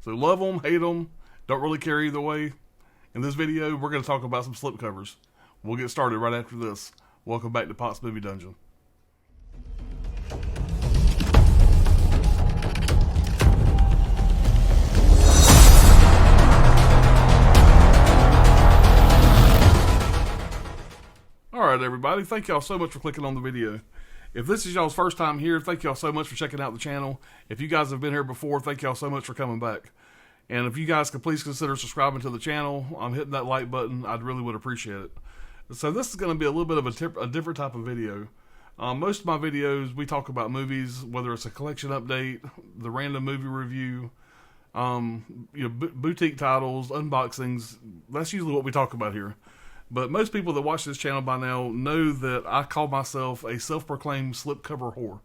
So love them, hate them, don't really care either way. In this video, we're going to talk about some slipcovers. We'll get started right after this. Welcome back to Pot's Movie Dungeon. Alright everybody, thank y'all so much for clicking on the video. If this is y'all's first time here, thank y'all so much for checking out the channel. If you guys have been here before, thank y'all so much for coming back. And if you guys could please consider subscribing to the channel, hitting that like button, I'd really would appreciate it. So this is going to be a little bit of a different type of video. Most of my videos, we talk about movies, whether it's a collection update, the random movie review, boutique titles, unboxings. That's usually what we talk about here. But most people that watch this channel by now know that I call myself a self-proclaimed slipcover whore.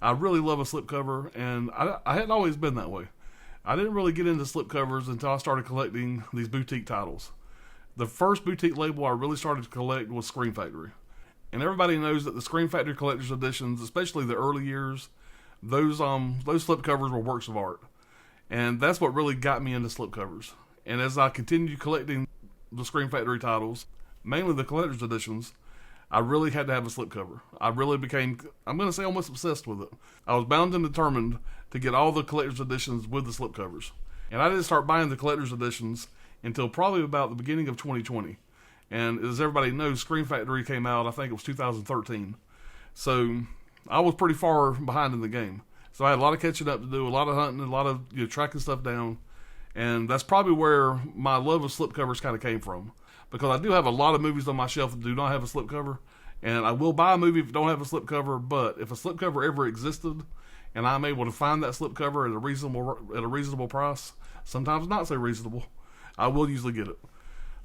I really love a slipcover, and I hadn't always been that way. I didn't really get into slipcovers until I started collecting these boutique titles. The first boutique label I really started to collect was Scream Factory. And everybody knows that the Scream Factory collector's editions, especially the early years, those slipcovers were works of art. And that's what really got me into slipcovers. And as I continued collecting the Scream Factory titles, mainly the collector's editions, I really had to have a slipcover. I really became, I'm going to say, almost obsessed with it. I was bound and determined to get all the collector's editions with the slipcovers. And I didn't start buying the collector's editions until probably about the beginning of 2020. And as everybody knows, Scream Factory came out, I think it was 2013. So I was pretty far behind in the game. So I had a lot of catching up to do, a lot of hunting, a lot of tracking stuff down. And that's probably where my love of slipcovers kind of came from. Because I do have a lot of movies on my shelf that do not have a slipcover. And I will buy a movie if it don't have a slipcover. But if a slipcover ever existed, and I'm able to find that slipcover at a reasonable price, sometimes not so reasonable, I will usually get it.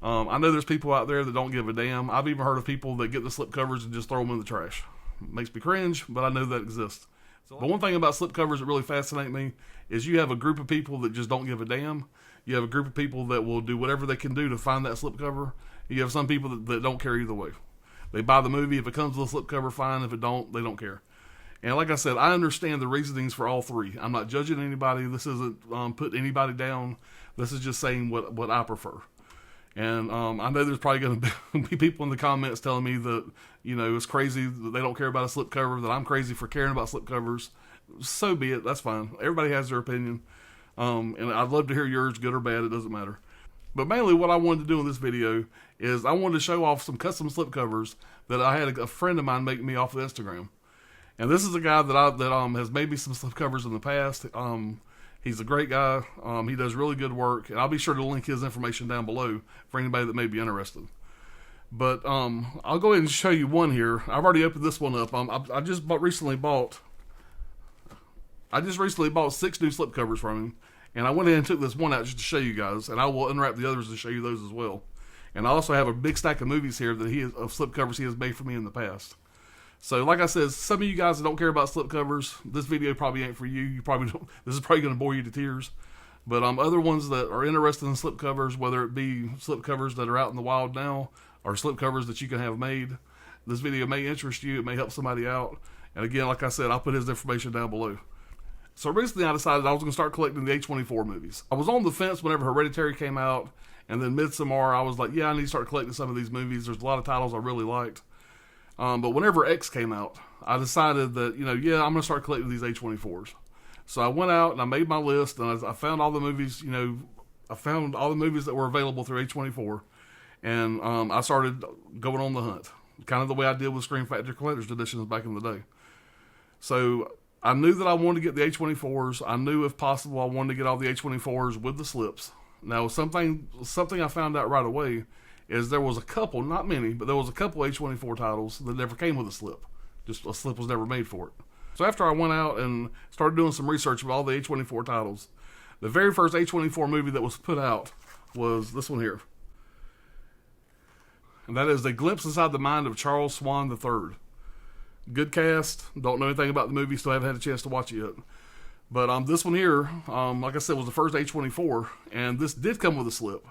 I know there's people out there that don't give a damn. I've even heard of people that get the slipcovers and just throw them in the trash. It makes me cringe, but I know that exists. But one thing about slipcovers that really fascinate me is you have a group of people that just don't give a damn. You have a group of people that will do whatever they can do to find that slipcover. You have some people that don't care either way. They buy the movie. If it comes with a slipcover, fine. If it don't, they don't care. And like I said, I understand the reasonings for all three. I'm not judging anybody. This isn't putting anybody down. This is just saying what I prefer. And I know there's probably going to be people in the comments telling me that, it's crazy that they don't care about a slipcover, that I'm crazy for caring about slipcovers. So be it. That's fine. Everybody has their opinion. And I'd love to hear yours, good or bad. It doesn't matter. But mainly what I wanted to do in this video is I wanted to show off some custom slipcovers that I had a friend of mine make me off of Instagram. And this is a guy that has made me some slipcovers in the past. He's a great guy. He does really good work. And I'll be sure to link his information down below for anybody that may be interested. But I'll go ahead and show you one here. I've already opened this one up. I just recently bought 6 new slipcovers from him. And I went ahead and took this one out just to show you guys. And I will unwrap the others to show you those as well. And I also have a big stack of movies here that of slipcovers he has made for me in the past. So, like I said, some of you guys that don't care about slipcovers, this video probably ain't for you. You probably don't. This is probably going to bore you to tears. But other ones that are interested in slipcovers, whether it be slipcovers that are out in the wild now or slipcovers that you can have made, this video may interest you. It may help somebody out. And again, like I said, I'll put his information down below. So recently I decided I was going to start collecting the A24 movies. I was on the fence whenever Hereditary came out, and then Midsommar, I was like, yeah, I need to start collecting some of these movies. There's a lot of titles I really liked. But whenever X came out, I decided that, I'm going to start collecting these A24s. So I went out and I made my list, and I found all the movies, I found all the movies that were available through A24. And I started going on the hunt. Kind of the way I did with Scream Factory Collector's Editions back in the day. So I knew that I wanted to get the A24s. I knew, if possible, I wanted to get all the A24s with the slips. Now, something I found out right away is there was a couple, not many, but there was a couple A24 titles that never came with a slip. Just a slip was never made for it. So after I went out and started doing some research of all the A24 titles, the very first A24 movie that was put out was this one here. And that is A Glimpse Inside the Mind of Charles Swan III. Good cast. Don't know anything about the movie, still haven't had a chance to watch it yet. But this one here, like I said, was the first A24, and this did come with a slip.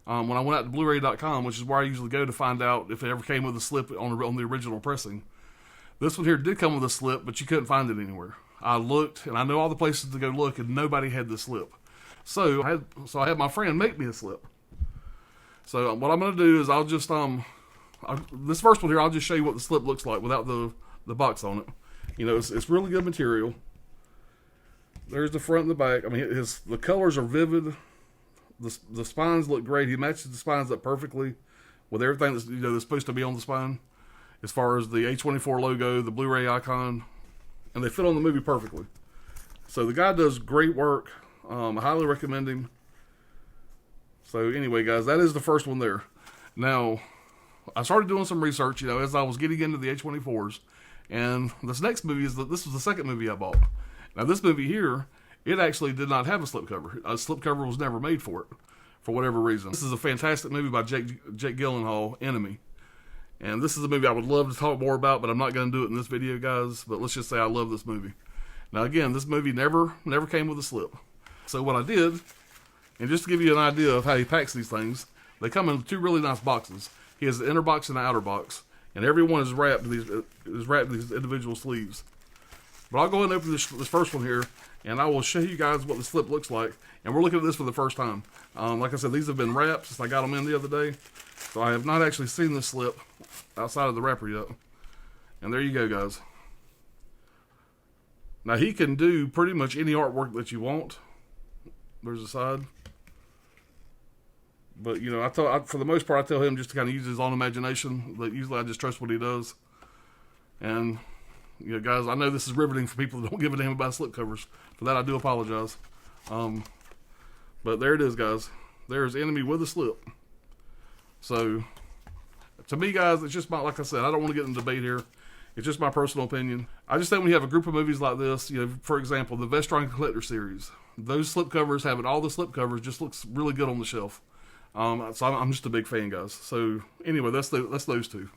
When I went out to Blu-ray.com, which is where I usually go to find out if it ever came with a slip on the original pressing. This one here did come with a slip, but you couldn't find it anywhere. I looked, and I know all the places to go look, and nobody had the slip. So I had my friend make me a slip. So what I'm going to do is I'll just this first one here, I'll just show you what the slip looks like without the box on it. You know, it's really good material. There's the front and the back. I mean, the colors are vivid. The spines look great. He matches the spines up perfectly with everything that's supposed to be on the spine, as far as the A24 logo, the Blu-ray icon, and they fit on the movie perfectly. So the guy does great work. I highly recommend him. So anyway, guys, that is the first one there. Now, I started doing some research, as I was getting into the A24s, and this next movie this was the second movie I bought. Now, this movie here, it actually did not have a slipcover. A slipcover was never made for it, for whatever reason. This is a fantastic movie by Jake Gyllenhaal, Enemy. And this is a movie I would love to talk more about, but I'm not going to do it in this video, guys. But let's just say I love this movie. Now, again, this movie never came with a slip. So what I did, and just to give you an idea of how he packs these things, they come in two really nice boxes. He has the inner box and the outer box, and every one is wrapped in these individual sleeves. But I'll go ahead and open this first one here, and I will show you guys what the slip looks like. And we're looking at this for the first time. Like I said, these have been wrapped since I got them in the other day. So I have not actually seen this slip outside of the wrapper yet. And there you go, guys. Now, he can do pretty much any artwork that you want. There's a side. But, for the most part, I tell him just to kind of use his own imagination. But usually I just trust what he does. And, guys, I know this is riveting for people that don't give a damn about slipcovers. For that, I do apologize. But there it is, guys. There's Enemy with a slip. So, to me, guys, it's just like I said, I don't want to get in debate here. It's just my personal opinion. I just think when you have a group of movies like this, for example, the Vestron Collector series, those slipcovers, having all the slipcovers just looks really good on the shelf. So I'm just a big fan, guys. So anyway, that's those two.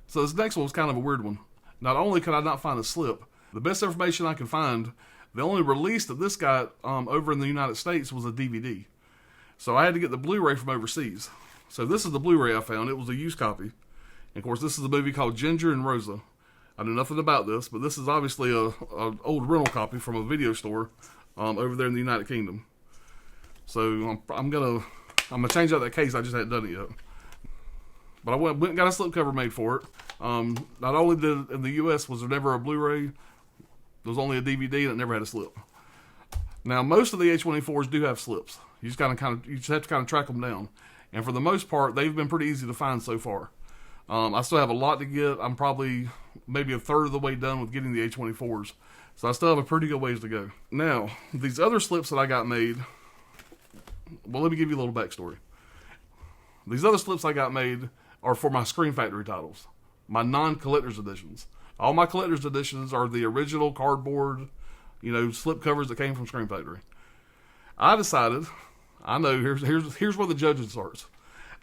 So this next one was kind of a weird one. Not only could I not find a slip, the best information I can find, the only release that this got over in the United States was a DVD. So I had to get the Blu-ray from overseas. So this is the Blu-ray I found. It was a used copy. And of course, this is a movie called Ginger and Rosa. I knew nothing about this, but this is obviously a old rental copy from a video store over there in the United Kingdom. So I'm gonna change out that case. I just hadn't done it yet. But I went and got a slipcover made for it. Not only did in the U.S. was there never a Blu-ray, there was only a DVD and it never had a slip. Now most of the A24s do have slips. You just have to kind of track them down. And for the most part, they've been pretty easy to find so far. I still have a lot to get. I'm probably maybe a third of the way done with getting the A24s. So I still have a pretty good ways to go. Now, these other slips that I got made, well, let me give you a little backstory. These other slips I got made are for my Screen Factory titles, my non-collector's editions. All my collector's editions are the original cardboard, slip covers that came from Screen Factory. I decided, I know, here's where the judging starts.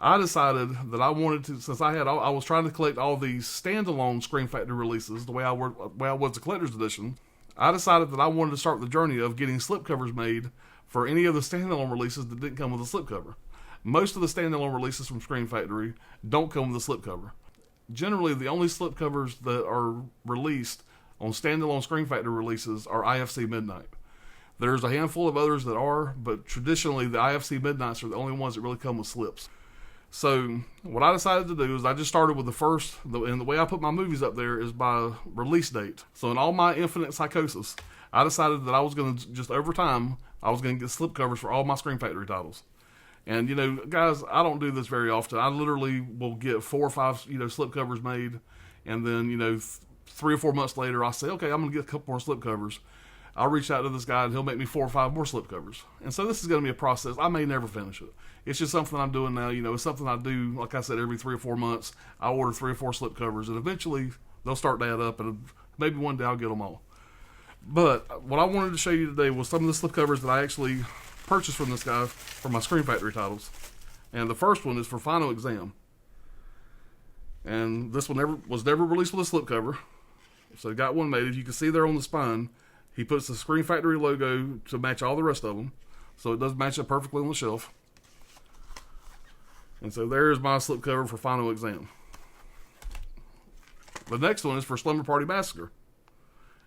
I decided that I wanted to, since I was trying to collect all these standalone Screen Factory releases the way I was the collector's edition. I decided that I wanted to start the journey of getting slipcovers made for any of the standalone releases that didn't come with a slipcover. Most of the standalone releases from Screen Factory don't come with a slipcover. Generally, the only slipcovers that are released on standalone Screen Factory releases are IFC Midnight. There's a handful of others that are, but traditionally the IFC Midnights are the only ones that really come with slips. So what I decided to do is I just started with and the way I put my movies up there is by release date. So in all my Infinite Psychosis, I decided that I was going to, just over time, I was going to get slipcovers for all my Screen Factory titles. And, guys, I don't do this very often. I literally will get 4 or 5, slipcovers made. And then, 3 or 4 months later, I'll say, okay, I'm going to get a couple more slipcovers. I'll reach out to this guy and he'll make me 4 or 5 more slipcovers. And so this is going to be a process. I may never finish it. It's just something I'm doing now. It's something I do, like I said, every 3 or 4 months. I order 3 or 4 slipcovers and eventually they'll start to add up and maybe one day I'll get them all. But what I wanted to show you today was some of the slipcovers that I actually purchased from this guy for my Screen Factory titles. And the first one is for Final Exam. And this one was never released with a slipcover. So I got one made. As you can see there on the spine, he puts the Screen Factory logo to match all the rest of them. So it does match up perfectly on the shelf. And so there's my slipcover for Final Exam. The next one is for Slumber Party Massacre.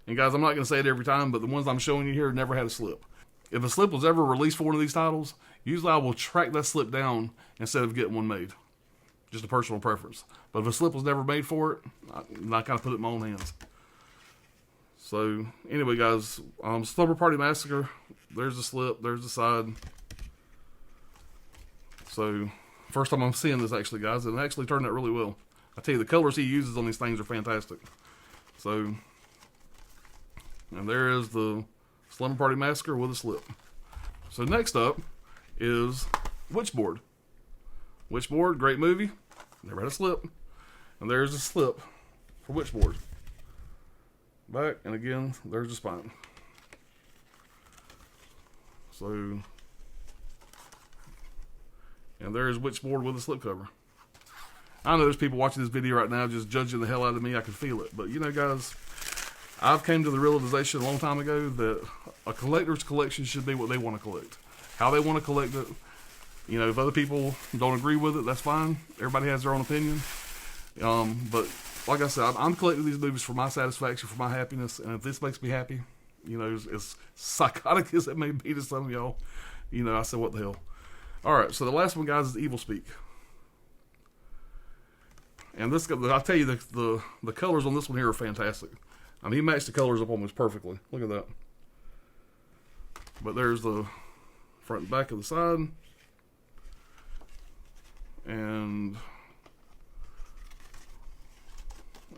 And guys, I'm not going to say it every time, but the ones I'm showing you here never had a slip. if a slip was ever released for one of these titles, usually I will track that slip down instead of getting one made. Just a personal preference. But if a slip was never made for it, I kind of put it in my own hands. So, anyway, guys, Slumber Party Massacre. There's the slip. There's the side. So, first time I'm seeing this, actually, guys. And it actually turned out really well. I tell you, the colors he uses on these things are fantastic. So, and there is the Slumber Party Massacre with a slip. So, next up is Witchboard. Witchboard, great movie. Never had a slip. And there's a slip for Witchboard. Back, and again, there's the spine. So, and there's Witchboard with a slipcover. I know there's people watching this video right now just judging the hell out of me. I can feel it. But, you know, guys, I've came to the realization a long time ago that a collector's collection should be what they want to collect. How they want to collect it. You know, if other people don't agree with it, that's fine. Everybody has their own opinion. But like I said, I'm collecting these movies for my satisfaction, for my happiness. And if this makes me happy, you know, as psychotic as it may be to some of y'all, you know, I said, what the hell. All right, so the last one, guys, is Evil Speak. And this, I'll tell you, the colors on this one here are fantastic. I mean, he matched the colors up almost perfectly. Look at that. But there's the front and back of the side. And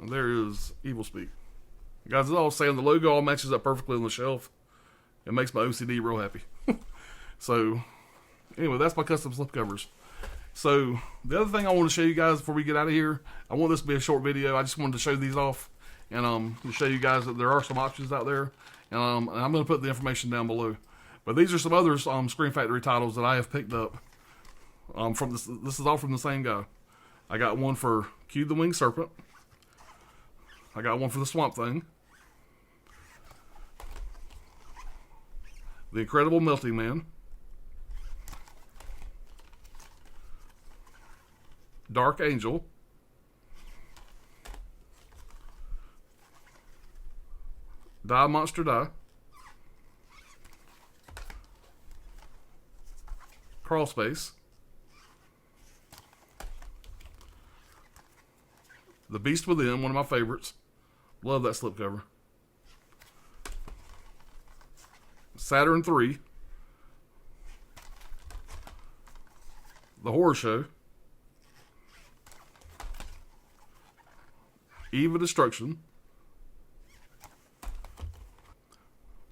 there is Evil Speak. Guys, as I was saying, the logo all matches up perfectly on the shelf. It makes my OCD real happy. So, anyway, that's my custom slipcovers. So, the other thing I want to show you guys before we get out of here, I want this to be a short video. I just wanted to show these off and to show you guys that there are some options out there. And I'm going to put the information down below. But these are some other Scream Factory titles that I have picked up. From this is all from the same guy. I got one for Cue the Winged Serpent. I got one for the Swamp Thing. The Incredible Melting Man. Dark Angel. Die Monster Die. Crawl Space. The Beast Within, one of my favorites. Love that slipcover. Saturn 3. The Horror Show. Eve of Destruction.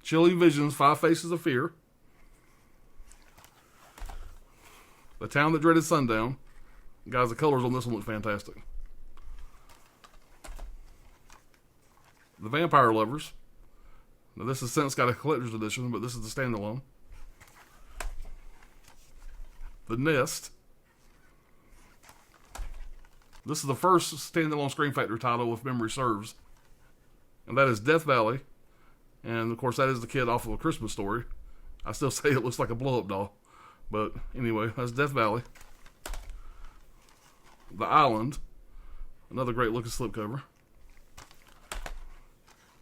Chilling Visions, Five Faces of Fear. The Town That Dreaded Sundown. Guys, the colors on this one look fantastic. The Vampire Lovers. Now this has since got a collector's edition, but this is the standalone. The Nest. This is the first standalone Scream Factory title, if memory serves. And that is Death Valley. And of course that is the kid off of A Christmas Story. I still say it looks like a blow-up doll. But anyway, that's Death Valley. The Island. Another great looking slipcover.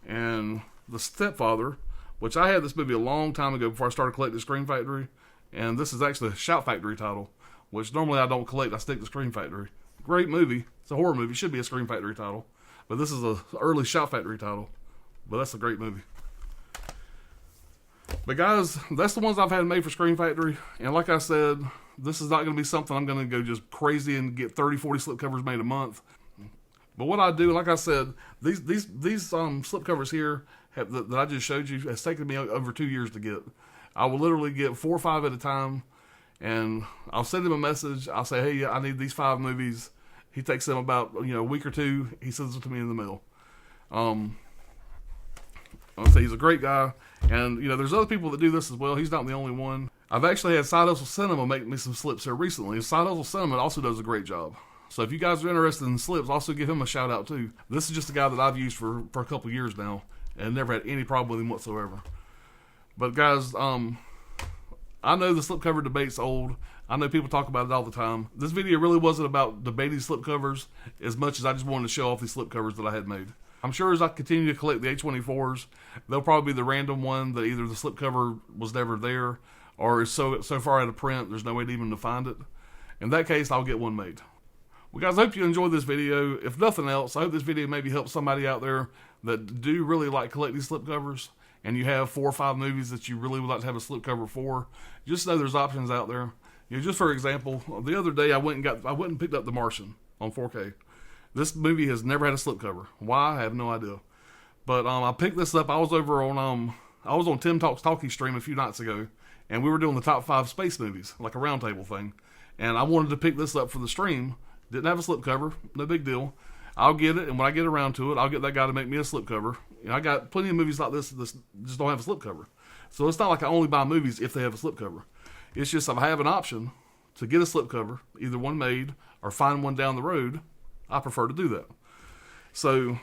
And The Stepfather, which I had this movie a long time ago before I started collecting Scream Factory. And this is actually a Shout Factory title, which normally I don't collect. I stick to Scream Factory. Great movie. It's a horror movie. It should be a Scream Factory title. But this is an early Shout Factory title. But that's a great movie. But guys, that's the ones I've had made for Scream Factory. And like I said, this is not going to be something I'm going to go just crazy and get 30, 40 slipcovers made a month. But what I do, like I said, these slipcovers here that I just showed you has taken me over 2 years to get. I will literally get 4 or 5 at a time, and I'll send him a message. I'll say, hey, I need these 5 movies. He takes them about a week or 2. He sends them to me in the mail. I'll say he's a great guy, and there's other people that do this as well. He's not the only one. I've actually had Side Hustle Cinema make me some slips here recently. Side Hustle Cinema also does a great job. So if you guys are interested in slips, also give him a shout out too. This is just a guy that I've used for a couple years now and never had any problem with him whatsoever. But guys, I know the slipcover debate's old. I know people talk about it all the time. This video really wasn't about debating slipcovers as much as I just wanted to show off these slipcovers that I had made. I'm sure as I continue to collect the A24s, they'll probably be the random one that either the slipcover was never there or is so far out of print there's no way even to find it. In that case, I'll get one made. Well, guys, I hope you enjoyed this video. If nothing else, I hope this video maybe helps somebody out there that do really like collecting slipcovers, and you have 4 or 5 movies that you really would like to have a slipcover for. Just know there's options out there. You know, just for example, the other day I went and picked up The Martian on 4K. This movie has never had a slipcover. Why? I have no idea. But I picked this up. I was on Tim Talks Talkie stream a few nights ago, and we were doing the top 5 space movies, like a roundtable thing. And I wanted to pick this up for the stream. Didn't have a slipcover. No big deal. I'll get it, and when I get around to it, I'll get that guy to make me a slipcover. You know, I got plenty of movies like this that just don't have a slipcover. So it's not like I only buy movies if they have a slipcover. It's just if I have an option to get a slipcover, either one made or find one down the road, I prefer to do that. So,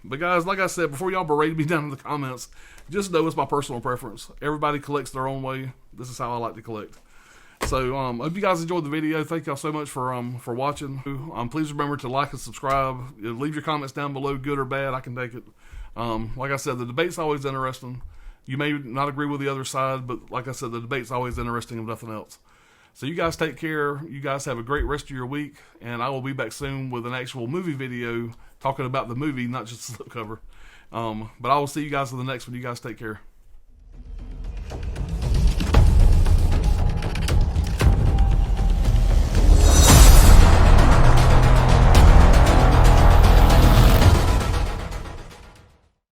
but guys, like I said, before y'all berate me down in the comments, just know it's my personal preference. Everybody collects their own way. This is how I like to collect. So, I hope you guys enjoyed the video. Thank y'all so much for watching. Please remember to like and subscribe. Leave your comments down below, good or bad. I can take it. Like I said, the debate's always interesting. You may not agree with the other side, but like I said, the debate's always interesting if nothing else. So you guys take care. You guys have a great rest of your week, and I will be back soon with an actual movie video talking about the movie, not just the slipcover. But I will see you guys in the next one. You guys take care.